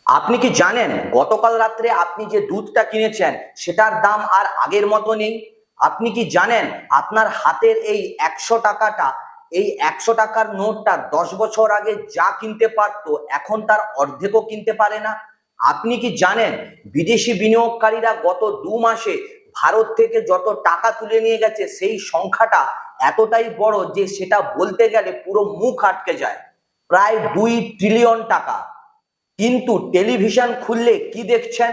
আপনি কি জানেন গতকাল রাত্রে আপনি যে দুধটা কিনেছেন সেটার দাম আর আগের মতো নেই? আপনি কি জানেন আপনার হাতের এই 100 টাকাটা, এই 100 টাকার নোটটা 10 বছর আগে যা কিনতে পারতো এখন তার অর্ধেকও কিনতে পারে না? আপনি কি জানেন বিদেশি বিনিয়োগকারীরা গত 2 মাসে ভারত থেকে যত টাকা তুলে নিয়ে গেছে সেই সংখ্যাটা এতটাই বড় যে সেটা বলতে গেলে পুরো মুখ আটকে যায়, প্রায় 2 ট্রিলিয়ন টাকা। কিন্তু টেলিভিশন খুললে কি দেখছেন?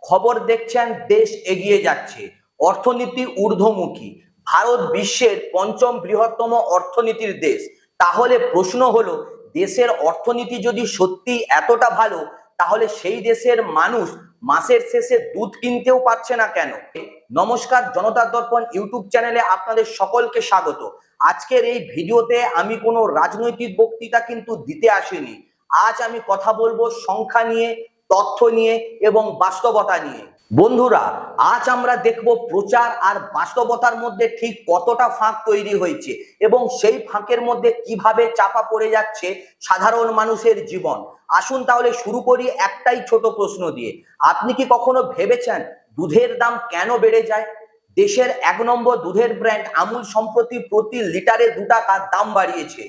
খবর দেখছেন দেশ এগিয়ে যাচ্ছে, অর্থনীতি ঊর্ধ্বমুখী, ভারত বিশ্বের পঞ্চম বৃহত্তম অর্থনীতির দেশ। তাহলে প্রশ্ন হলো, দেশের অর্থনীতি যদি সত্যি এতটা ভালো, তাহলে সেই দেশের মানুষ মাসের শেষে দুধ কিনতেও পারছে না কেন? নমস্কার, জনতার দর্পণ ইউটিউব চ্যানেলে আপনাদের সকলকে স্বাগত। আজকের এই ভিডিওতে আমি কোনো রাজনৈতিক বক্তৃতা কিন্তু দিতে আসিনি। আজ আমি কথা বলবো সংখ্যা নিয়ে, তথ্য নিয়ে এবং বাস্তবতা নিয়ে। বন্ধুরা, আজ আমরা দেখব প্রচার আর বাস্তবতার মধ্যে ঠিক কতটা ফাঁক তৈরি হয়েছে এবং সেই ফাঁকের মধ্যে কিভাবে চাপা পড়ে যাচ্ছে সাধারণ মানুষের জীবন। আসুন তাহলে শুরু করি একটাই ছোট প্রশ্ন দিয়ে। আপনি কি কখনো ভেবেছেন দুধের দাম কেন বেড়ে যায়? দেশের 1 নম্বর দুধের ব্র্যান্ড আমুল সম্প্রতি প্রতি লিটারে 2 টাকা দাম বাড়িয়েছে।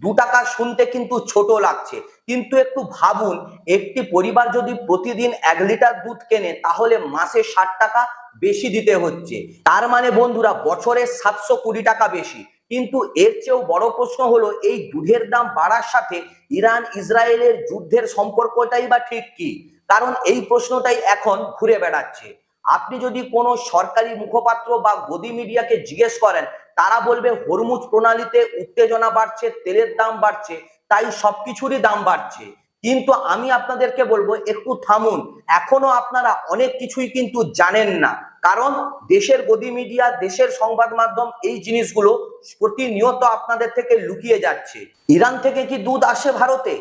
2 টাকা শুনতে কিন্তু ছোট লাগছে, কিন্তু একটু ভাবুন, একটি পরিবার যদি প্রতিদিন 1 লিটার দুধ কেনে তাহলে মাসে 60 টাকা বেশি দিতে হচ্ছে। তার মানে বন্ধুরা বছরে 720 টাকা বেশি। কিন্তু এর চেয়েও বড় প্রশ্ন হলো, এই দুধের দাম বাড়ার সাথে ইরান ইসরায়েলের যুদ্ধের সম্পর্কটাই বা ঠিক কি? কারণ এই প্রশ্নটাই এখন ঘুরে বেড়াচ্ছে। আপনি যদি কোনো সরকারি মুখপাত্র বা গদি মিডিয়াকে জিজ্ঞেস করেন, তারা বলবে হরমুজ প্রণালীতে উত্তেজনা বাড়ছে, তেলের দাম বাড়ছে, তাই সবকিছুরই দাম বাড়ছে। কিন্তু আমি আপনাদেরকে বলবো একটু থামুন, এখনো আপনারা অনেক কিছুই কিন্তু জানেন না। কারণ দেশের গদি মিডিয়া, দেশের সংবাদ মাধ্যম এই জিনিসগুলো প্রতিনিয়ত আপনাদের থেকে লুকিয়ে যাচ্ছে। ইরান থেকে কি দুধ আসে ভারতে?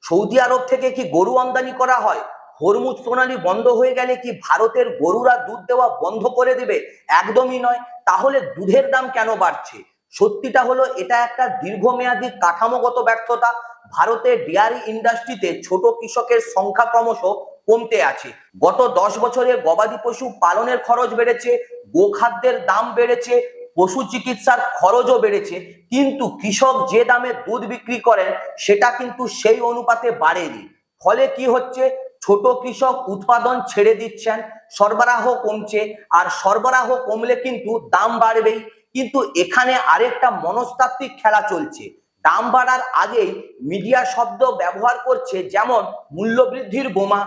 সৌদি আরব থেকে কি গরু আমদানি করা হয়? হরমুজ প্রণালী বন্ধ হয়ে গেলে কি ভারতের গরুরা দুধ দেওয়া বন্ধ করে দেবে? একদমই নয়। তাহলে দুধের দাম কেন বাড়ছে? সত্যিটা হলো, এটা একটা দীর্ঘমেয়াদী কাঠামোগত ব্যর্থতা। ভারতের ডেয়ারি ইন্ডাস্ট্রিতে ছোট কৃষকের সংখ্যা ক্রমশ কমতে আছে। গত 10 বছরে গবাদি পশু পালনের খরচ বেড়েছে, গোখাদ্যের দাম বেড়েছে, পশু চিকিৎসার খরচও বেড়েছে, কিন্তু কৃষক যে দামে দুধ বিক্রি করেন সেটা কিন্তু সেই অনুপাতে বাড়েনি। ফলে কি হচ্ছে? ছোট কৃষক উৎপাদন ছেড়ে দিচ্ছেন, সরবরাহ কমছে, আর সরবরাহ কমলে কিন্তু দাম বাড়বেই। কিন্তু এখানে আরেকটা মনস্তাত্ত্বিক খেলা চলছে। দাম বাড়ার আগেই মিডিয়া শব্দ ব্যবহার করছে, যেমন মূল্যবৃদ্ধির বোমা,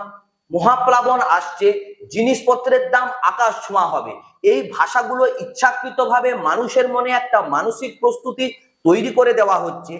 মহাপ্লাবন আসছে, জিনিসপত্রের দাম আকাশ ছোঁয়া হবে। এই ভাষাগুলো ইচ্ছাকৃতভাবে মানুষের মনে একটা মানসিক প্রস্তুতি তৈরি করে দেওয়া হচ্ছে,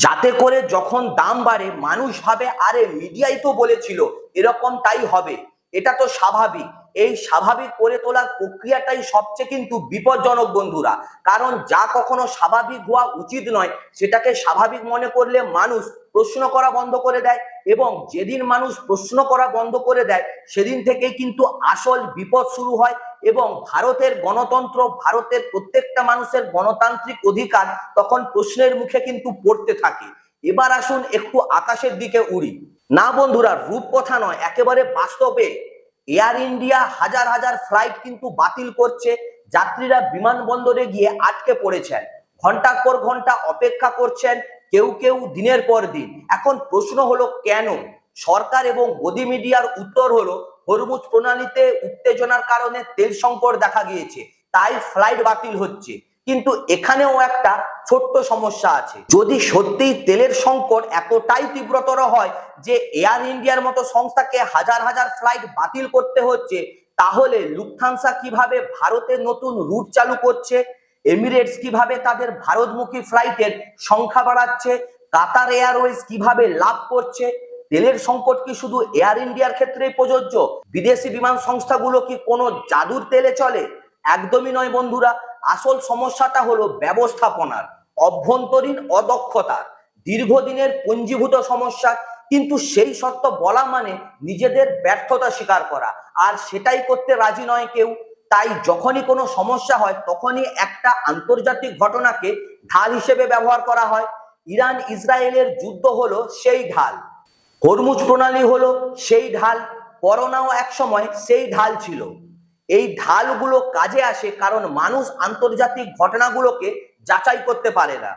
যাতে করে যখন দাম বাড়ে মানুষ ভাবে আরে মিডিয়াই তো বলেছিল এরকমটাই হবে, এটা তো স্বাভাবিক। এই স্বাভাবিক করে তোলার প্রক্রিয়াটাই সবচেয়ে কিন্তু বিপজ্জনক বন্ধুরা। কারণ যা কখনো স্বাভাবিক হওয়া উচিত নয় সেটাকে স্বাভাবিক মনে করলে মানুষ প্রশ্ন করা বন্ধ করে দেয়, এবং যেদিন মানুষ প্রশ্ন করা বন্ধ করে দেয় সেদিন থেকেই কিন্তু আসল বিপদ শুরু হয়, এবং ভারতের গণতন্ত্র, ভারতের প্রত্যেকটা মানুষের গণতান্ত্রিক অধিকার তখন প্রশ্নের মুখে কিন্তু পড়তে থাকে। এবার আসুন একটু আকাশের দিকে উড়ি। না বন্ধুরা, রূপকথা নয়, একেবারে বাস্তবে এয়ার ইন্ডিয়া হাজার হাজার ফ্লাইট কিন্তু বাতিল করছে। যাত্রীরা বিমানবন্দরে গিয়ে আটকে পড়েছেন, ঘন্টার পর ঘন্টা অপেক্ষা করছেন, কেউ কেউ দিনের পর দিন। এখন প্রশ্ন হলো কেন? সরকার এবং গদি মিডিয়ার উত্তর হলো, হরমুজ প্রণালীতে উত্তেজনার কারণে তেল সংকট দেখা গিয়েছে, তাই ফ্লাইট বাতিল হচ্ছে। কিন্তু এখানেও একটা ছোট্ট সমস্যা আছে। যদি সত্যিই তেলের সংকট এতটাই তীব্রতর হয় যে এয়ার ইন্ডিয়ার মতো সংস্থাকে হাজার হাজার ফ্লাইট বাতিল করতে হচ্ছে, তাহলে লুফথানসা কিভাবে ভারতের নতুন রুট চালু করছে, এমিরেটস কিভাবে তাদের ভারতমুখী ফ্লাইটের সংখ্যা বাড়াচ্ছে, কাতার এয়ারওয়েজ কিভাবে লাভ করছে? তেলের সংকট কি শুধু এয়ার ইন্ডিয়ার ক্ষেত্রেই প্রযোজ্য? বিদেশি বিমান সংস্থাগুলো কি কোনো জাদুর তেলে চলে? একদমই নয় বন্ধুরা। আসল সমস্যাটা হলো ব্যবস্থাপনার, অভ্যন্তরীণ অদক্ষতার, দীর্ঘদিনের পুঞ্জীভূত সমস্যা। কিন্তু সেই সত্য বলা মানে নিজেদের ব্যর্থতা স্বীকার করা, আর সেটাই করতে রাজি নয় কেউ। তাই যখনই কোনো সমস্যা হয় তখনই একটা আন্তর্জাতিক ঘটনাকে ঢাল হিসেবে ব্যবহার করা হয়। ইরান ইসরায়েলের যুদ্ধ হলো সেই ঢাল। হরমুজ প্রণালী হলো সেই ঢাল, করোনাও এক সময় সেই ঢাল ছিল। এই ঢালগুলো কাজে আসে কারণ মানুষ আন্তর্জাতিক ঘটনাগুলোকে যাচাই করতে পারে না।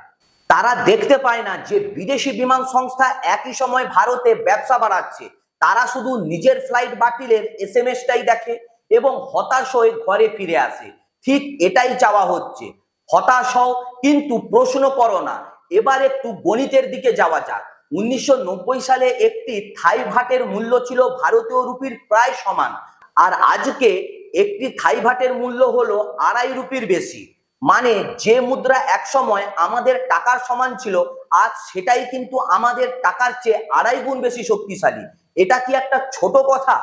তারা দেখতে পায় না যে বিদেশি বিমান সংস্থা একই সময় ভারতে ব্যবসা বাড়াচ্ছে। তারা শুধু নিজের ফ্লাইট বাতিলের এসএমএসটাই দেখে এবং হতাশ হয়ে ঘরে ফিরে আসে। ঠিক এটাই চাওয়া হচ্ছে, হতাশ হও কিন্তু প্রশ্ন করো না। এবার একটু গণিতের দিকে যাওয়া যাক। 1990 সালে একটি থাই ভাটের মূল্য ছিল ভারতীয় রুপির প্রায় সমান, আর আজকে একটি থাই ভাটের মূল্য হলো 2.5 রুপির বেশি। মানে যে মুদ্রা এক সময় আমাদের টাকার সমান ছিল, আজ সেটাই কিন্তু আমাদের টাকার চেয়ে 2.5 গুণ বেশি শক্তিশালী। এটা কি একটা ছোট কথা?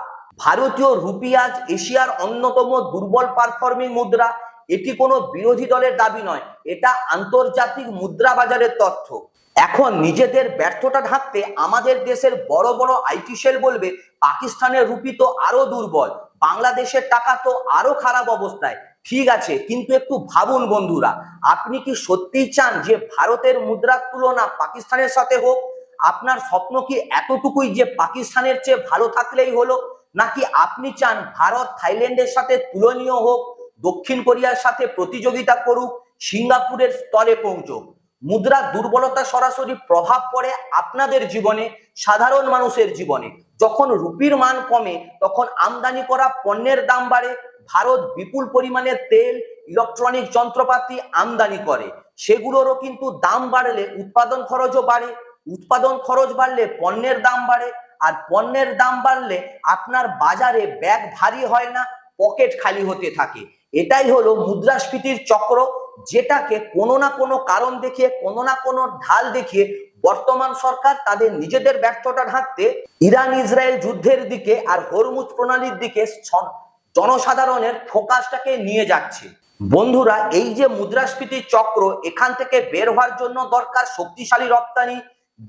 ভারতীয় রুপি আজ এশিয়ার অন্যতম দুর্বল পারফর্মিং মুদ্রা। এটি কোনো বিরোধী দলের দাবি নয়, এটা আন্তর্জাতিক মুদ্রা বাজারের তথ্য। এখন নিজেদের ব্যর্থতা ঢাকতে আমাদের দেশের বড় বড় আইটি সেল বলবে পাকিস্তানের রুপি তো আরো দুর্বল, বাংলাদেশের টাকা তো আরো খারাপ অবস্থায়। ঠিক আছে, কিন্তু একটু ভাবুন বন্ধুরা, আপনি কি সত্যিই চান যে ভারতের মুদ্রার তুলনা পাকিস্তানের সাথে হোক? আপনার স্বপ্ন কি এতটুকুই যে পাকিস্তানের চেয়ে ভালো থাকলেই হলো, নাকি আপনি চান ভারত থাইল্যান্ডের সাথে তুলনীয় হোক, দক্ষিণ কোরিয়ার সাথে প্রতিযোগিতা করুক, সিঙ্গাপুরের স্তরে পৌঁছুক? মুদ্রার দুর্বলতা সরাসরি প্রভাব পড়ে আপনাদের জীবনে, সাধারণ মানুষের জীবনে। যখন রুপির মান কমে তখন আমদানি করা পণ্যের দাম বাড়ে। ভারত বিপুল পরিমাণে তেল, ইলেকট্রনিক যন্ত্রপাতি আমদানি করে, সেগুলোরও কিন্তু দাম বাড়লে উৎপাদন খরচও বাড়ে। উৎপাদন খরচ বাড়লে পণ্যের দাম বাড়ে, আর পণ্যের দাম বাড়লে আপনার বাজারে ব্যাগ ভারী হয় না, পকেট খালি হতে থাকে। এটাই হলো মুদ্রাস্ফীতির চক্র, যেটাকে কোনো না কোনো কারণ দেখিয়ে, কোনো না কোনো ঢাল দেখিয়ে বর্তমান সরকার তাদের নিজেদের ব্যর্থতা ঢাকতে ইরান ইসরায়েল যুদ্ধের দিকে আর হরমুজ প্রণালীর দিকে জনসাধারণের ফোকাসটাকে নিয়ে যাচ্ছে। বন্ধুরা, এই যে মুদ্রাস্ফীতির চক্র, এখান থেকে বের হওয়ার জন্য দরকার শক্তিশালী রপ্তানি,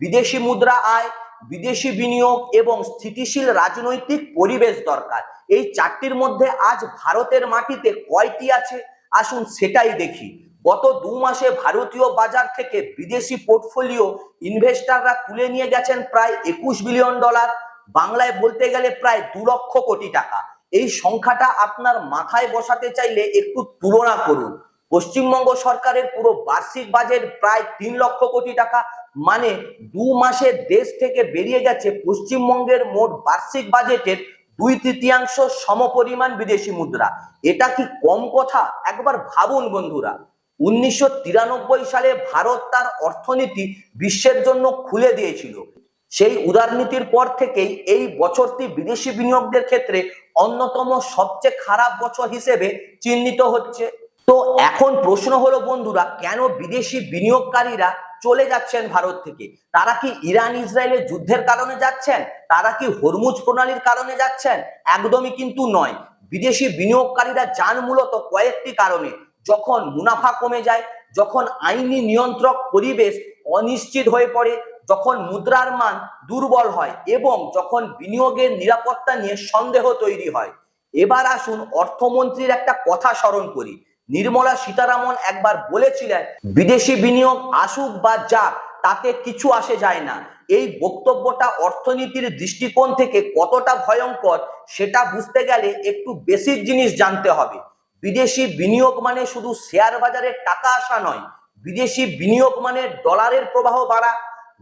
বিদেশি মুদ্রা আয়, বিদেশি বিনিয়োগ এবং স্থিতিশীল রাজনৈতিক পরিবেশ দরকার। এই চারটির মধ্যে আজ ভারতের মাটিতে কয়টি আছে? আসুন সেটাই দেখি। গত 2 মাসে ভারতীয় বাজার থেকে বিদেশি পোর্টফোলিও ইনভেস্টররা তুলে নিয়ে গেছেন প্রায় $21 বিলিয়ন, বাংলায় বলতে গেলে প্রায় 2 লক্ষ কোটি টাকা। এই সংখ্যাটা আপনার মাথায় বসাতে চাইলে একটু তুলনা করুন। পশ্চিমবঙ্গ সরকারের পুরো বার্ষিক বাজেট প্রায় 3 লক্ষ কোটি টাকা, মানে 2 মাসে দেশ থেকে বেরিয়ে গেছে পশ্চিমবঙ্গের মোট বার্ষিক বাজেটের 2/3 সমপরিমাণ বিদেশি মুদ্রা। এটা কি কম কথা? একবার ভাবুন বন্ধুরা। 1993 সালে ভারত তার অর্থনীতি বিশ্বের জন্য খুলে দিয়েছিল। সেই উদারনীতির পর থেকেই এই বছরটি বিদেশি বিনিয়োগের ক্ষেত্রে অন্যতম সবচেয়ে খারাপ বছর হিসেবে চিহ্নিত হচ্ছে। তো এখন প্রশ্ন হলো বন্ধুরা, কেন বিদেশি বিনিয়োগকারীরা চলে যাচ্ছেন ভারত থেকে? তারা কি ইরান ইসরায়েলের যুদ্ধের কারণে যাচ্ছেন? তারা কি হরমুজ প্রণালীর কারণে যাচ্ছেন? একদমই কিন্তু নয়। বিদেশি বিনিয়োগকারীরা যান মূলত কয়েকটি কারণে। যখন মুনাফা কমে যায়, যখন আইনি নিয়ন্ত্রক পরিবেশ অনিশ্চিত হয়ে পড়ে, যখন মুদ্রার মান দুর্বল হয় এবং যখন বিনিয়োগের নিরাপত্তা নিয়ে সন্দেহ তৈরি হয়। এবার আসুন অর্থমন্ত্রীর একটা কথা স্মরণ করি। নির্মলা সীতারামন একবার বলেছিলেন, বিদেশি বিনিয়োগ আসুক বা যাক তাতে কিছু আসে যায় না। এই বক্তব্যটা অর্থনীতির দৃষ্টিকোণ থেকে কতটা ভয়ঙ্কর সেটা বুঝতে গেলে একটু বেসিক জিনিস জানতে হবে। বিদেশি বিনিয়োগ মানে শুধু শেয়ার বাজারে টাকা আসা নয়। বিদেশি বিনিয়োগ মানে ডলারের প্রবাহ বাড়া,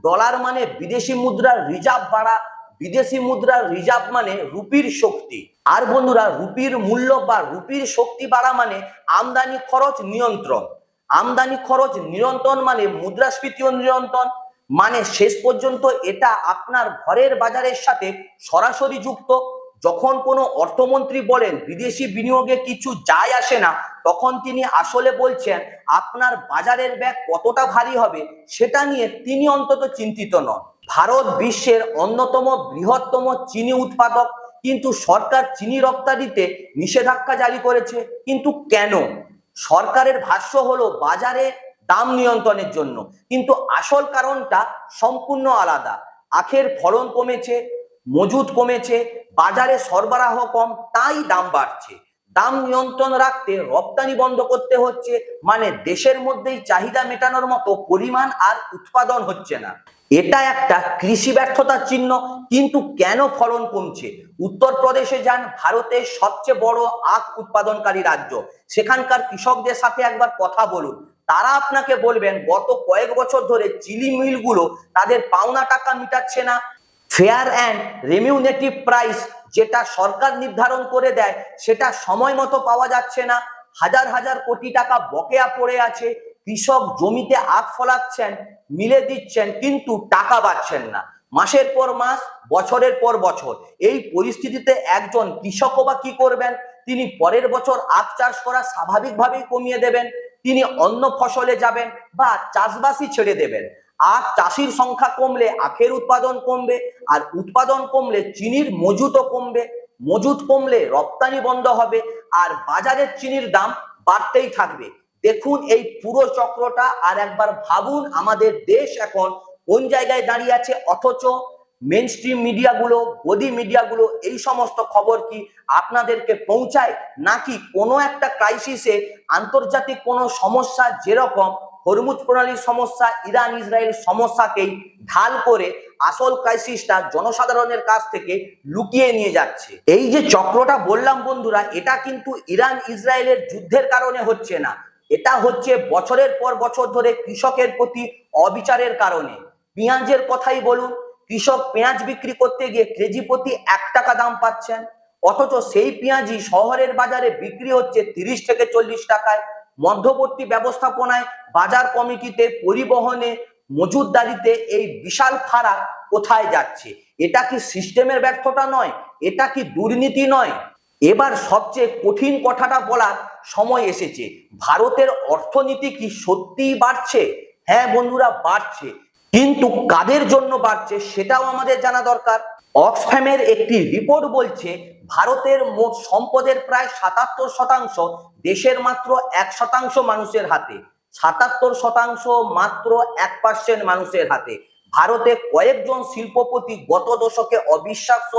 ডলার মানে বিদেশি মুদ্রার রিজার্ভ বাড়া, বিদেশি মুদ্রার রিজার্ভ মানে রুপির শক্তি। আর বন্ধুরা, রুপির মূল্য বা রুপির শক্তি বাড়া মানে আমদানি খরচ নিয়ন্ত্রণ। আমদানি খরচ নিয়ন্ত্রণ মানে মুদ্রাস্ফীতিও নিয়ন্ত্রণ। মানে শেষ পর্যন্ত এটা আপনার ঘরের বাজারের সাথে সরাসরি যুক্ত। যখন কোনো অর্থমন্ত্রী বলেন বিদেশি বিনিয়োগে কিছু যায় আসে না, তখন তিনি আসলে বলছেন আপনার বাজারের ব্যাগ কতটা ভারী হবে সেটা নিয়ে তিনি অন্তত চিন্তিত নন। ভারত বিশ্বের অন্যতম বৃহত্তম চিনি উৎপাদক, কিন্তু সরকার চিনি রপ্তানিতে নিষেধাজ্ঞা জারি করেছে। কিন্তু কেন? সরকারের ভাষ্য হলো বাজারে দাম নিয়ন্ত্রণের জন্য, কিন্তু আসল কারণটা সম্পূর্ণ আলাদা। আখের ফলন কমেছে, মজুদ কমেছে, বাজারে সরবরাহ কম, তাই দাম বাড়ছে। দাম নিয়ন্ত্রণ রাখতে রপ্তানি বন্ধ করতে হচ্ছে, মানে দেশের মধ্যেই চাহিদা মেটানোর মতো পরিমাণ আর উৎপাদন হচ্ছে না। এটা একটা কৃষি ব্যর্থতার চিহ্ন। কিন্তু কেন ফলন কমছে? উত্তরপ্রদেশে যান, ভারতের সবচেয়ে বড় আখ উৎপাদনকারী রাজ্য, সেখানকার কৃষকদের সাথে একবার কথা বলুন। তারা আপনাকে বলবেন গত কয়েক বছর ধরে চিনি মিলগুলো তাদের পাওনা টাকা মিটাচ্ছে না। ফেয়ার অ্যান্ড রেমিউনেটিভ প্রাইস যেটা সরকার নির্ধারণ করে দেয় সেটা সময় মতো পাওয়া যাচ্ছে না। হাজার হাজার কোটি টাকা বকেয়া পড়ে আছে। কৃষক জমিতে আখ ফলাচ্ছেন, মিলে দিচ্ছেন, কিন্তু টাকা পাচ্ছেন না। মাসের পর মাস, বছরের পর বছর। এই পরিস্থিতিতে একজন কৃষকও বা কি করবেন? তিনি পরের বছর আখ চাষ করা স্বাভাবিকভাবেই কমিয়ে দেবেন, তিনি অন্য ফসলে যাবেন বা চাষবাসই ছেড়ে দেবেন। আখ চাষির সংখ্যা কমলে আখের উৎপাদন কমবে, আর উৎপাদন কমলে চিনির মজুতও কমবে, মজুত কমলে রপ্তানি বন্ধ হবে, আর বাজারের চিনির দাম বাড়তেই থাকবে। দেখুন এই পুরো চক্রটা, আর একবার ভাবুন আমাদের দেশ এখন কোন জায়গায় দাঁড়িয়ে আছে। অথচ মেন স্ট্রিম মিডিয়াগুলো, গদি মিডিয়াগুলো এই সমস্ত খবর কি আপনাদেরকে পৌঁছায়? নাকি কোনো একটা ক্রাইসিসে, আন্তর্জাতিক কোনো সমস্যা, যেরকম হরমুজ প্রণালীর সমস্যা, ইরান ইসরায়েল সমস্যাকেই ঢাল করে আসল ক্রাইসিসটা জনসাধারণের কাছ থেকে লুকিয়ে নিয়ে যাচ্ছে? এই যে চক্রটা বললাম বন্ধুরা, এটা কিন্তু ইরান ইসরায়েলের যুদ্ধের কারণে হচ্ছে না, এটা হচ্ছে বছরের পর বছর ধরে কৃষকের প্রতি অবিচারের কারণে। পেঁয়াজের কথাই বলুন, কৃষক পেঁয়াজ বিক্রি করতে গিয়ে কেজি প্রতি 1 টাকা দাম পাচ্ছেন, অথচ সেই পেঁয়াজই শহরের বাজারে বিক্রি হচ্ছে 30 থেকে 40 টাকায়। মধ্যবর্তী ব্যবস্থাপনায়, বাজার কমিটিতে, পরিবহনে, মজুতদারিতে এই বিশাল ফারাক কোথায় যাচ্ছে? এটা কি সিস্টেমের ব্যর্থতা নয়? এটা কি দুর্নীতি নয়? এবার সবচেয়ে কঠিন কথাটা বলার সময় এসেছে। ভারতের অর্থনীতি কি সত্যিই বাড়ছে? হ্যাঁ বন্ধুরা, বাড়ছে, কিন্তু কাদের জন্য বাড়ছে সেটাও আমাদের জানা দরকার। অক্সফ্যামের একটি রিপোর্ট বলছে ভারতের মোট সম্পদের প্রায় 77% দেশের মাত্র 1% মানুষের হাতে। 77% মাত্র 1% মানুষের হাতে। ভারতে কয়েকজন শিল্পপতি গত দশকে অবিশ্বাস্য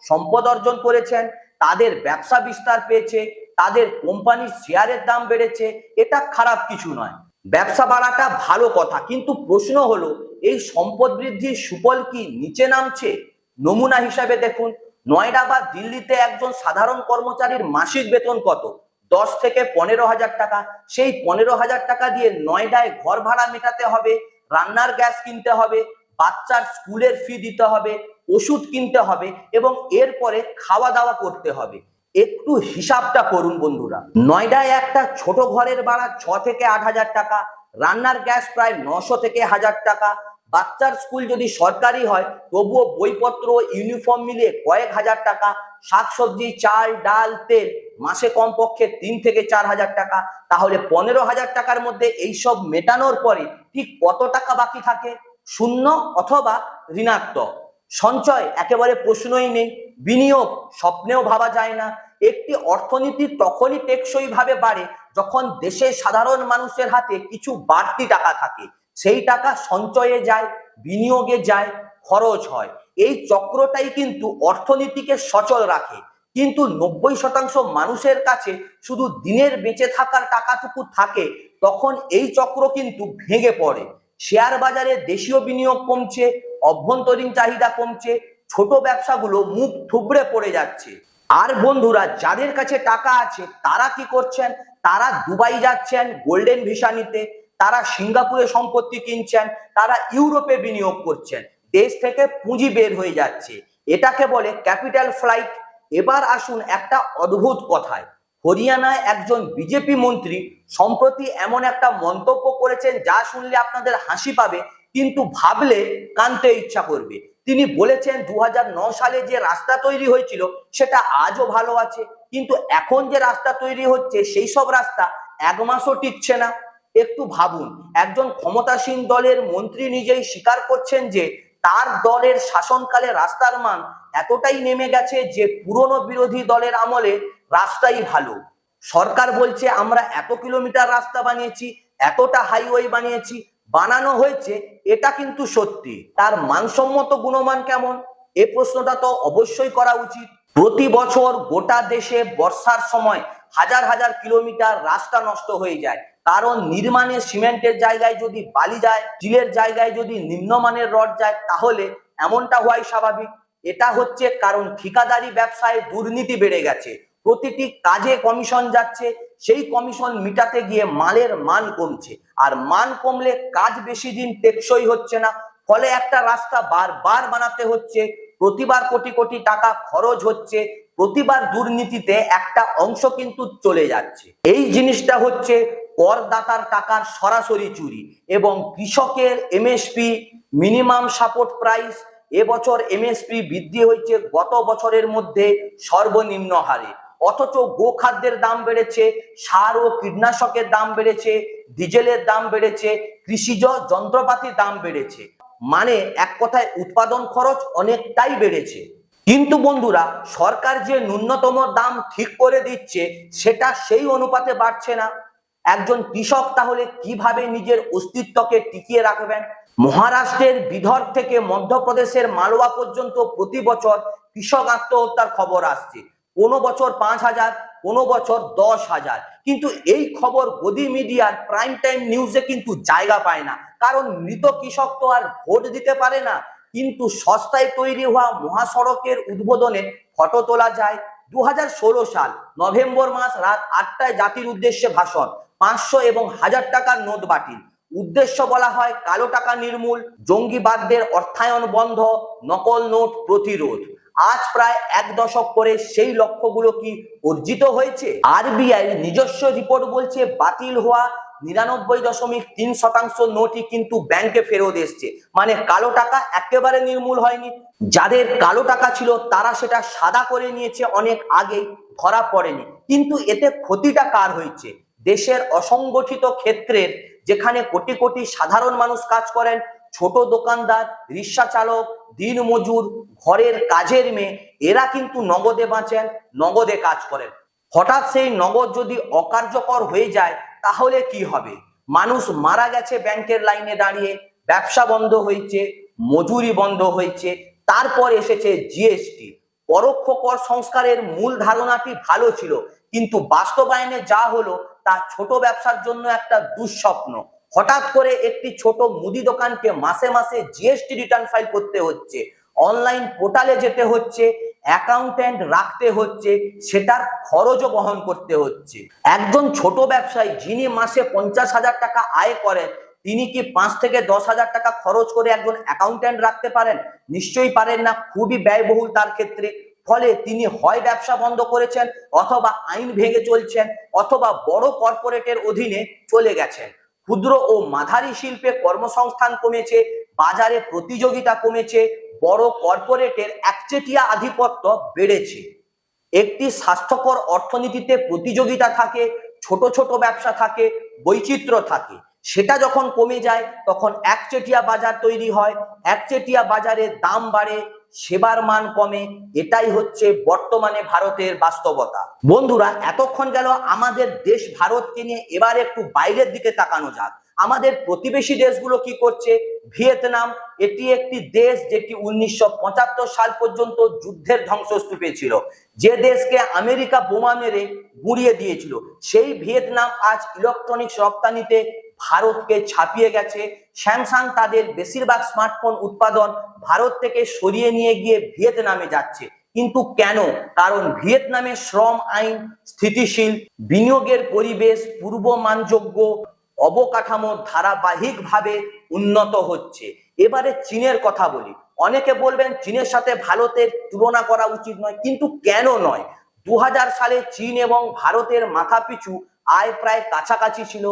সম্পদ অর্জন করেছেন, তাদের ব্যবসা বিস্তার পেয়েছে, তাদের কোম্পানির শেয়ারের দাম বেড়েছে। এটা খারাপ কিছু নয়, ব্যবসা বাড়াটা ভালো কথা, কিন্তু প্রশ্ন হলো এই সম্পদ বৃদ্ধির সুফল কি নিচে নামছে? নমুনা হিসাবে দেখুন, নয়ডা বা দিল্লিতে একজন সাধারণ কর্মচারীর মাসিক বেতন কত? 10 থেকে 15,000 টাকা। সেই 15,000 টাকা দিয়ে নয়ডায় ঘর ভাড়া মেটাতে হবে, রান্নার গ্যাস কিনতে হবে, বাচ্চার স্কুলের ফি দিতে হবে, ওষুধ কিনতে হবে, এবং এরপরে খাওয়া দাওয়া করতে হবে। একটু হিসাবটা করুন বন্ধুরা, নয়ডায় একটা ছোট ঘরের ভাড়া 6 থেকে 8,000 টাকা, রান্নার গ্যাস প্রায় 900 থেকে 1000 টাকা, বাচ্চার স্কুল যদি সরকারি হয় তবুও বইপত্র, ইউনিফর্ম মিলিয়ে কয়েক হাজার টাকা, শাকসবজি, চাল, ডাল, তেল মাসে কমপক্ষে 3 থেকে 4,000 টাকা। তাহলে 15,000 টাকার মধ্যে এইসব মেটানোর পরে ঠিক কত টাকা বাকি থাকে? শূন্য অথবা ঋণাত্মক। সঞ্চয় একেবারে প্রশ্নই নেই, বিনিয়োগ স্বপ্নেও ভাবা যায় না। একটি অর্থনীতি তখনই টেকসই ভাবে বাড়ে যখন দেশের সাধারণ মানুষের হাতে কিছু বাড়তি টাকা থাকে, সেই টাকা সঞ্চয়ে যায়, বিনিয়োগে যায়, খরচ হয়। এই চক্রটাই কিন্তু অর্থনীতিকে সচল রাখে। কিন্তু 90% মানুষের কাছে শুধু দিনের বেঁচে থাকার টাকাটুকু থাকে, তখন এই চক্র কিন্তু ভেঙে পড়ে। শেয়ার বাজারে দেশীয় বিনিয়োগ কমছে, অভ্যন্তরীণ চাহিদা কমছে, ছোট ব্যবসাগুলো মুখ থুবড়ে পড়ে যাচ্ছে। আর বন্ধুরা, যাদের কাছে টাকা আছে তারা কি করছেন? তারা দুবাই যাচ্ছেন গোল্ডেন ভিসা নিতে, তারা সিঙ্গাপুরে সম্পত্তি কিনছেন, তারা ইউরোপে বিনিয়োগ করছেন, দেশ থেকে পুঁজি বের হয়ে যাচ্ছে। এটাকে বলে ক্যাপিটাল ফ্লাইট। এবার আসুন একটা অদ্ভুত কথায়। হরিয়ানায় একজন বিজেপি মন্ত্রী সম্প্রতি এমন একটা মন্তব্য করেছেন যা শুনলে আপনাদের হাসি পাবে, কিন্তু ভাবলে কাঁদতে ইচ্ছা করবে। তিনি বলেছেন 2009 সালে যে রাস্তা তৈরি হয়েছিল সেটা আজও ভালো আছে, কিন্তু এখন যে রাস্তা তৈরি হচ্ছে সেই সব রাস্তা 1 মাসও টিকছে না। একটু ভাবুন, একজন ক্ষমতাসীন দলের মন্ত্রী নিজেই স্বীকার করছেন যে তার দলের শাসনকালে রাস্তার মান এতটাই নেমে গেছে যে পুরনো বিরোধী দলের আমলে রাস্তাই ভালো। সরকার বলছে আমরা এত কিলোমিটার রাস্তা বানিয়েছি, এতটা হাইওয়ে বানিয়েছি, বানানো হয়েছে, এটা কিন্তু সত্যি। তার মানসম্মত গুণমান কেমন? এই প্রশ্নটা তো অবশ্যই করা উচিত। প্রতি বছর গোটা দেশে বর্ষার সময় হাজার হাজার কিলোমিটার রাস্তা নষ্ট হয়ে যায়, কারণ নির্মাণে সিমেন্টের জায়গায় যদি বালি যায়, স্টিলের জায়গায় যদি নিম্নমানের রড যায়, তাহলে এমনটা হওয়াই স্বাভাবিক। এটা হচ্ছে কারণ ঠিকাদারি ব্যবসায় দুর্নীতি বেড়ে গেছে, প্রতিটি কাজে কমিশন যাচ্ছে, সেই কমিশন মিটাতে গিয়ে মালের মান কমছে, আর মান কমলে কাজ বেশি দিন টেকসই হচ্ছে না, ফলে একটা রাস্তা বারবার বানাতে হচ্ছে, প্রতিবার কোটি কোটি টাকা খরচ হচ্ছে, প্রতিবার দুর্নীতিতে একটা অংশ কিন্তু চলে যাচ্ছে। এই জিনিসটা হচ্ছে করদাতার টাকার সরাসরি চুরি। এবং কৃষকের এমএসপি, মিনিমাম সাপোর্ট প্রাইস, এবছর এমএসপি বৃদ্ধি হয়েছে গত বছরের মধ্যে সর্বনিম্ন হারে, অথচ গোখাদ্যের দাম বেড়েছে, সার ও কীটনাশকের দাম বেড়েছে, ডিজেলের দাম বেড়েছে, কৃষিজ যন্ত্রপাতির দাম বেড়েছে, মানে এক কথায় উৎপাদন খরচ অনেকটাই বেড়েছে। কিন্তু বন্ধুরা, সরকার যে ন্যূনতম দাম ঠিক করে দিচ্ছে সেটা সেই অনুপাতে বাড়ছে না। একজন কৃষক তাহলে কিভাবে নিজের অস্তিত্বকে টিকিয়ে রাখবেন? মহারাষ্ট্রের বিদর্ভ থেকে মধ্যপ্রদেশের মালওয়া পর্যন্ত প্রতি বছর কৃষক আত্মহত্যার খবর আসছে, কোনো বছর 5,000, কোনো বছর 10,000। কিন্তু এই খবর গদি মিডিয়ার প্রাইম টাইম নিউজে কিন্তু জায়গা পায় না, কারণ মৃত কৃষক তো আর ভোট দিতে পারে না। কিন্তু সস্তায় তৈরি হওয়া মহাসড়কের উদ্বোধনে ফটো তোলা যায়। 2016 সাল নভেম্বর মাস রাত 8টায় জাতির উদ্দেশ্যে ভাষণ, 500 এবং 1000 টাকার নোট বাতিল। উদ্দেশ্য বলা হয় কালো টাকা নির্মূল, জঙ্গিবাদদের অর্থায়ন বন্ধ, নকল নোট প্রতিরোধ। আজ প্রায় 1 দশক পরে সেই লক্ষ্যগুলো কি অর্জিত হয়েছে? আরবিআই নিজস্ব রিপোর্ট বলছে বাতিল হওয়া 99.3% নোটই কিন্তু ব্যাংকে ফেরত এসছে, মানে কালো টাকা একেবারে নির্মূল হয়নি। যাদের কালো টাকা ছিল তারা সেটা সাদা করে নিয়েছে অনেক আগেই, ধরা পড়েনি। কিন্তু এতে ক্ষতিটা কার হয়েছে? দেশের অসংগঠিত ক্ষেত্রের, যেখানে কোটি কোটি সাধারণ মানুষ কাজ করেন, ছোট দোকানদার, রিক্সা চালক, দিনমজুর, ঘরের কাজের মেয়ে, এরা কিন্তু নগদে বাঁচেন, নগদে কাজ করেন। হঠাৎ সেই নগদ যদি অকার্যকর হয়ে যায় তাহলে কি হবে? মানুষ মারা গেছে ব্যাংকের লাইনে দাঁড়িয়ে, ব্যবসা বন্ধ হয়েছে, মজুরি বন্ধ হয়েছে, তারপর এসেছে জিএসটি। পরোক্ষ কর সংস্কারের মূল ধারণাটি ভালো ছিল, কিন্তু বাস্তবায়নে যা হলো তা ছোট ব্যবসার জন্য একটা দুঃস্বপ্ন। হঠাৎ করে একটি ছোট মুদি দোকানকে মাসে মাসে জিএসটি রিটার্ন ফাইল করতে হচ্ছে, অনলাইন পোর্টালে যেতে হচ্ছে, অ্যাকাউন্টেন্ট রাখতে হচ্ছে, সেটার খরচও বহন করতে হচ্ছে। একজন ছোট ব্যবসায়ী যিনি মাসে 50,000 টাকা আয় করেন, তিনি কি 5 থেকে 10,000 টাকা খরচ করে একজন অ্যাকাউন্টেন্ট রাখতে পারেন? নিশ্চয়ই পারেন না, খুবই ব্যয়বহুল তার ক্ষেত্রে। ফলে তিনি হয় ব্যবসা বন্ধ করেছেন, অথবা আইন ভেঙে চলছেন, অথবা বড় কর্পোরেটের অধীনে চলে গেছেন। ক্ষুদ্র ও মাঝারি শিল্পে কর্মসংস্থান কমেছে, বাজারে প্রতিযোগিতা কমেছে, বড় কর্পোরেটের একচেটিয়া আধিপত্য বেড়েছে। একটি স্বাস্থ্যকর অর্থনীতিতে প্রতিযোগিতা থাকে, ছোট ছোট ব্যবসা থাকে, বৈচিত্র্য থাকে। সেটা যখন কমে যায় তখন একচেটিয়া বাজার তৈরি হয়, একচেটিয়া বাজারে দাম বাড়ে, সেবার মান কমে। এটাই হচ্ছে বর্তমানে ভারতের বাস্তবতা। বন্ধুরা, এতক্ষণ গেল আমাদের দেশ ভারতকে নিয়ে, এবার একটু বাইরের দিকে তাকানো যাক। আমাদের প্রতিবেশী দেশগুলো কি করছে? ভিয়েতনাম, এটি একটি দেশ যেটি 1975 সাল পর্যন্ত যুদ্ধের ধ্বংসস্তূপে ছিল, যে দেশকে আমেরিকা বোমা মেরে গুঁড়িয়ে দিয়েছিল। সেই ভিয়েতনাম আজ ইলেকট্রনিক্স রপ্তানিতে ভারতকে ছাপিয়ে গেছে। স্যামসাং তাদের বেশিরভাগ স্মার্টফোন উৎপাদন ভারত থেকে সরিয়ে নিয়ে গিয়ে ভিয়েতনামে যাচ্ছে। কিন্তু কেন? কারণ ভিয়েতনামের শ্রম আইন স্থিতিশীল, বিনিয়োগের পরিবেশ পূর্বমানযোগ্য, অবকাঠামো ধারাবাহিকভাবে উন্নত হচ্ছে। এবারে চীনের কথা বলি। অনেকে বলবেন চীনের সাথে ভারতের তুলনা করা উচিত নয়, কিন্তু কেন নয়? 2000 সালে চীন এবং ভারতের মাথাপিছু আয় প্রায় কাছাকাছি ছিল,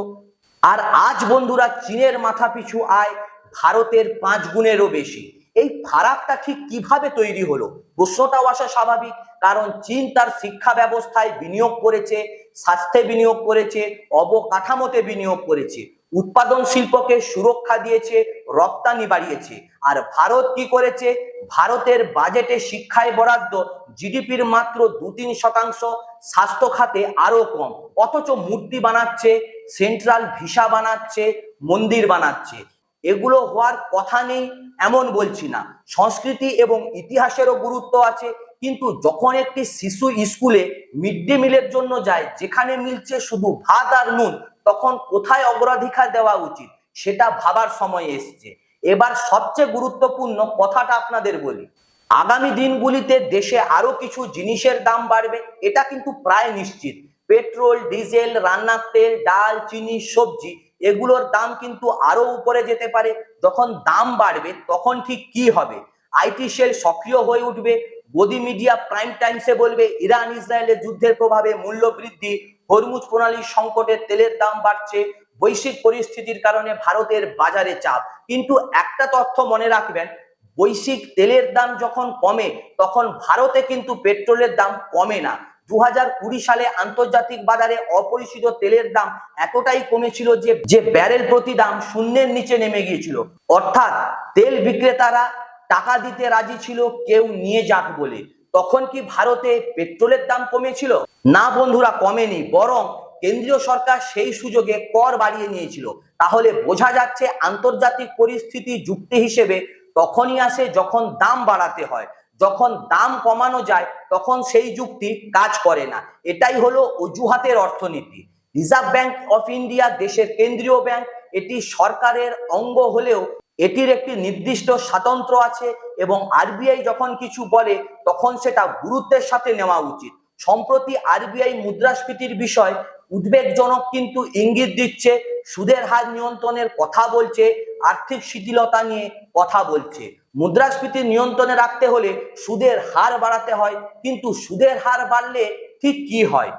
আর আজ বন্ধুরা চীনের মাথাপিছু আয় ভারতের 5 গুণেরও বেশি। এই ফারাকটা ঠিক কিভাবে তৈরি হলো? প্রশ্নটাও আসা স্বাভাবিক, কারণ চীন তার শিক্ষা ব্যবস্থায় বিনিয়োগ করেছে, স্বাস্থ্যে বিনিয়োগ করেছে, অবকাঠামোতে বিনিয়োগ করেছে, উৎপাদন শিল্পকে সুরক্ষা দিয়েছে, রপ্তানি বাড়িয়েছে। আর ভারত কি করেছে? ভারতের বাজেটে শিক্ষায় বরাদ্দ জিডিপির মাত্র 2-3%, স্বাস্থ্য খাতে আরো কম, অথচ মূর্তি বানাচ্ছে, সেন্ট্রাল ভিসা বানাচ্ছে, মন্দির বানাচ্ছে। এগুলো হওয়ার কথা নেই এমন বলছি না, সংস্কৃতি এবং ইতিহাসেরও গুরুত্ব আছে। কিন্তু যখন একটি শিশু স্কুলে মিড ডে মিলের জন্য যায়, যেখানে মিলছে শুধু ভাত আর নুন, তখন কোথায় অগ্রাধিকার দেওয়া উচিত সেটা ভাবার সময় এসছে। এবার সবচেয়ে গুরুত্বপূর্ণ কথাটা আপনাদের বলি, আগামী দিনগুলিতে দেশে আরো কিছু জিনিসের দাম বাড়বে, এটা কিন্তু প্রায় নিশ্চিত। পেট্রোল, ডিজেল, রান্নার তেল, ডাল, চিনি, সবজি এগুলোর দাম কিন্তু আরো উপরে যেতে পারে। যখন দাম বাড়বে তখন ঠিক কি হবে? আইটি সেল সক্রিয় হয়ে উঠবে, গদি মিডিয়া প্রাইম টাইমসে বলবে ইরান ইসরায়েলের যুদ্ধের প্রভাবে মূল্য বৃদ্ধি, হরমুজ প্রণালীর সংকটে তেলের দাম বাড়ছে, বৈশ্বিক পরিস্থিতির কারণে ভারতের বাজারে চাপ। কিন্তু একটা তথ্য মনে রাখবেন, বৈশ্বিক তেলের দাম যখন কমে তখন ভারতে কিন্তু পেট্রোলের দাম কমে না। 2020 সালে আন্তর্জাতিক বাজারে অপরিশোধিত তেলের দাম এতটাই কমেছিল যে ব্যারেল প্রতি দাম শূন্যের নিচে নেমে গিয়েছিল। অর্থাৎ তেল বিক্রেতারা টাকা দিতে রাজি ছিল কেউ নিয়ে যাক বলে। তখন কি ভারতে পেট্রোলের দাম কমেছিল? না বন্ধুরা, কমেনি, বরং কেন্দ্রীয় সরকার সেই সুযোগে কর বাড়িয়ে নিয়েছিল। তাহলে বোঝা যাচ্ছে আন্তর্জাতিক পরিস্থিতি যুক্তি হিসেবে তখনই আসে যখন দাম বাড়াতে হয়। যখন দাম কমানো যায় তখন সেই যুক্তি কাজ করে না। এটাই হলো অজুহাতের অর্থনীতি। রিজার্ভ ব্যাংক অফ ইন্ডিয়া দেশের কেন্দ্রীয় ব্যাংক, এটি সরকারের অঙ্গ হলেও এটির একটি নির্দিষ্ট স্বাতন্ত্র্য আছে এবং আরবিআই যখন কিছু বলে তখন সেটা গুরুত্বের সাথে নেওয়া উচিত। সম্প্রতি আরবিআই মুদ্রাস্ফীতির বিষয় উদ্বেগজনক কিন্তু ইঙ্গিত দিচ্ছে, সুদের হার নিয়ন্ত্রণের কথা বলছে, আর্থিক শিথিলতা নিয়ে কথা বলছে। মুদ্রাস্ফীতি নিয়ন্ত্রণে রাখতে হলে সুদের হার বাড়াতে হয়, কিন্তু সুদের হার বাড়লে ঠিক কি হয়?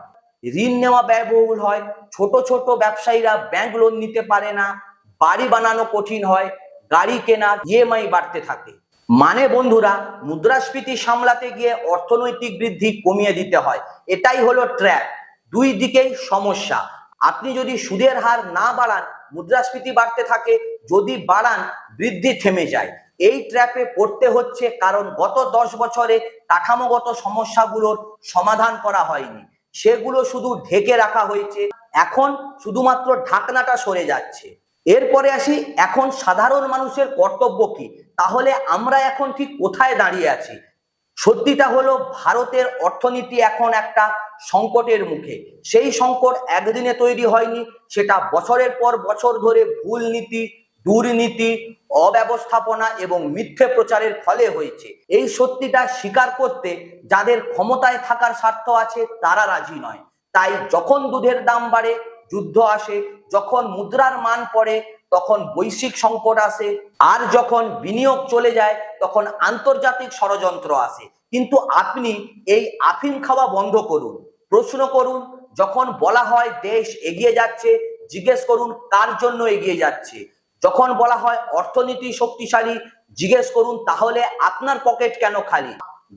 ঋণ নেওয়া ব্যয়বহুল হয়, ছোট ছোট ব্যবসায়ীরা ব্যাংক লোন নিতে পারে না, বাড়ি বানানো কঠিন হয়, গাড়ি কেনা, ইএমআই বাড়তে থাকে। মানে বন্ধুরা, মুদ্রাস্ফীতি সামলাতে গিয়ে অর্থনৈতিক বৃদ্ধি কমিয়ে দিতে হয়। এটাই হলো ট্র্যাপ, দুই দিকেই সমস্যা। আপনি যদি সুদের হার না বাড়ান মুদ্রাস্ফীতি বাড়তে থাকে, যদি বাড়ান বৃদ্ধি থেমে যায়। এই ট্র্যাপে পড়তে হচ্ছে কারণ গত 10 বছরে কাঠামোগত সমস্যাগুলোর সমাধান করা হয়নি, সেগুলো শুধু ঢেকে রাখা হয়েছে। এখন শুধুমাত্র ঢাকনাটা সরে যাচ্ছে। এরপরে আসি, এখন সাধারণ মানুষের কর্তব্য কি? তাহলে আমরা এখন ঠিক কোথায় দাঁড়িয়ে আছি? সত্যিটা হলো ভারতের অর্থনীতি এখন একটা সংকটের মুখে। সেই সংকট একদিনে তৈরি হয়নি, সেটা বছরের পর বছর ধরে ভুল নীতি, দুর্নীতি, অব্যবস্থাপনা এবং মিথ্যে প্রচারের ফলে হয়েছে। এই সত্যিটা স্বীকার করতে যাদের ক্ষমতায় থাকার স্বার্থ আছে তারা রাজি নয়। তাই যখন দুধের দাম বাড়ে যুদ্ধ আসে, যখন মুদ্রার মান পড়ে তখন বৈশ্বিক সংকট আসে, আর যখন বিনিয়োগ চলে যায় তখন আন্তর্জাতিক ষড়যন্ত্র আসে। কিন্তু আপনি এই আফিম খাওয়া বন্ধ করুন, প্রশ্ন করুন। যখন বলা হয় দেশ এগিয়ে যাচ্ছে, জিজ্ঞেস করুন কার জন্য এগিয়ে যাচ্ছে। যখন বলা হয় অর্থনীতি শক্তিশালী, জিজ্ঞেস করুন তাহলে আপনার পকেট কেন খালি।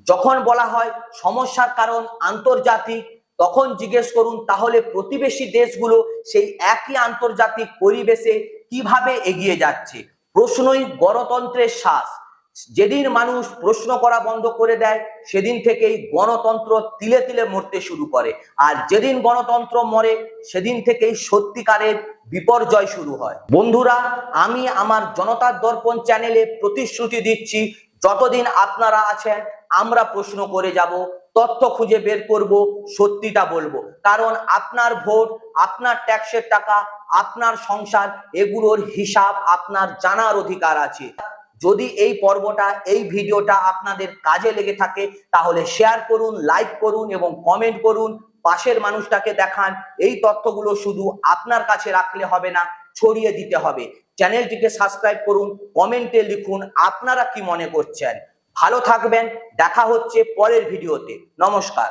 যখন বলা হয় সমস্যার কারণ আন্তর্জাতিক, তখন জিজ্ঞেস করুন তাহলে প্রতিবেশী দেশগুলো সেই একই আন্তর্জাতিক পরিবেশে কিভাবে এগিয়ে যাচ্ছে। প্রশ্নই গণতন্ত্রের শ্বাস। যেদিন মানুষ প্রশ্ন করা বন্ধ করে দেয় সেদিন থেকেই গণতন্ত্র তিলে তিলে মরতে শুরু করে, আর যেদিন গণতন্ত্র মরে সেদিন থেকেই সত্যিকারের বিপর্যয় শুরু হয়। বন্ধুরা, আমি আমার জনতার দর্পণ চ্যানেলে প্রতিশ্রুতি দিচ্ছি, যতদিন আপনারা আছেন আমরা প্রশ্ন করে যাব, তথ্য খুঁজে বের করব, সত্যিটা বলবো। কারণ আপনার ভোট, আপনার ট্যাক্সের টাকা, আপনার সংসার, এগুলোর হিসাব আপনার জানার অধিকার আছে। যদি এই পর্বটা, এই ভিডিওটা আপনাদের কাজে লেগে থাকে তাহলে শেয়ার করুন, লাইক করুন এবং কমেন্ট করুন। পাশের মানুষটাকে দেখান। এই তথ্যগুলো শুধু আপনার কাছে রাখলে হবে না, ছড়িয়ে দিতে হবে। চ্যানেলটিকে সাবস্ক্রাইব করুন, কমেন্টে লিখুন আপনারা কি মনে করছেন। ভালো থাকবেন, দেখা হচ্ছে পরের ভিডিওতে। নমস্কার।